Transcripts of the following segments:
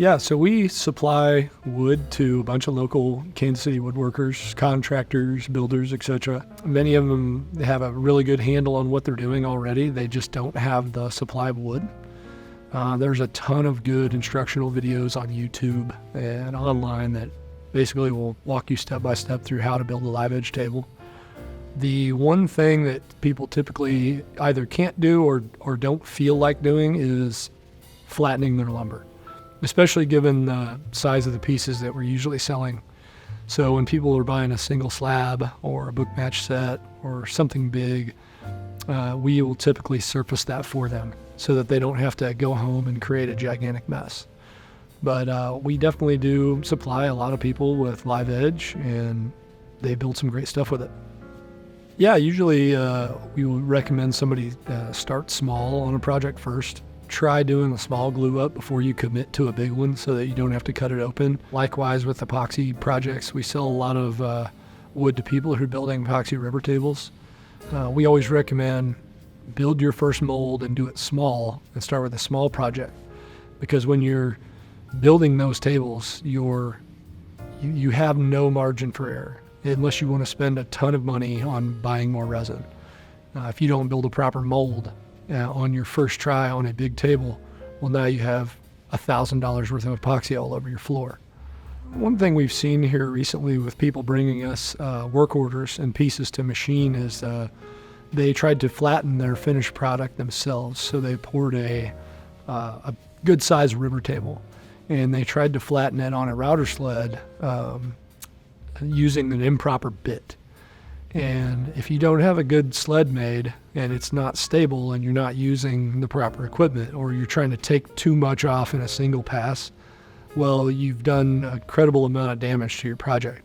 Yeah, so we supply wood to a bunch of local Kansas City woodworkers, contractors, builders, etc. Many of them have a really good handle on what they're doing already. They just don't have the supply of wood. There's a ton of good instructional videos on YouTube and online that basically will walk you step by step through how to build a live edge table. The one thing that people typically either can't do or don't feel like doing is flattening their lumber, especially given the size of the pieces that we're usually selling. So when people are buying a single slab or a book match set or something big, we will typically surface that for them so that they don't have to go home and create a gigantic mess. But we definitely do supply a lot of people with live edge, and they build some great stuff with it. Yeah, usually we would recommend somebody start small on a project first. Try doing a small glue up before you commit to a big one so that you don't have to cut it open. Likewise with epoxy projects, we sell a lot of wood to people who are building epoxy river tables. We always recommend build your first mold and do it small and start with a small project, because when you're building those tables, you have no margin for error unless you want to spend a ton of money on buying more resin. If you don't build a proper mold on your first try on a big table, well, now you have $1,000 worth of epoxy all over your floor. One thing we've seen here recently with people bringing us work orders and pieces to machine is they tried to flatten their finished product themselves. So they poured a good sized river table, and they tried to flatten it on a router sled using an improper bit. And if you don't have a good sled made and it's not stable and you're not using the proper equipment, or you're trying to take too much off in a single pass, well, you've done a credible amount of damage to your project.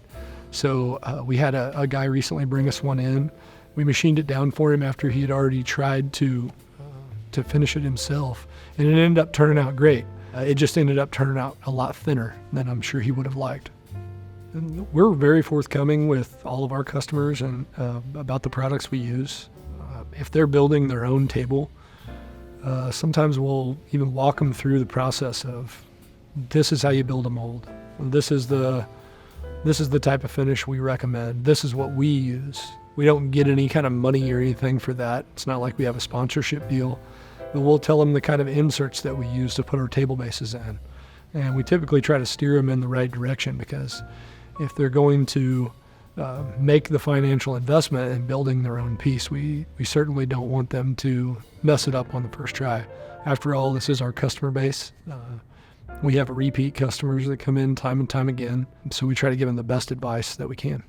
So we had a guy recently bring us one in. We machined it down for him after he had already tried to finish it himself, and it ended up turning out great. It just ended up turning out a lot thinner than I'm sure he would have liked. We're very forthcoming with all of our customers and about the products we use. If they're building their own table, sometimes we'll even walk them through the process of, this is how you build a mold. This is the type of finish we recommend. This is what we use. We don't get any kind of money or anything for that. It's not like we have a sponsorship deal, but we'll tell them the kind of inserts that we use to put our table bases in. And we typically try to steer them in the right direction, because if they're going to make the financial investment in building their own piece, we certainly don't want them to mess it up on the first try. After all, this is our customer base. We have repeat customers that come in time and time again, so we try to give them the best advice that we can.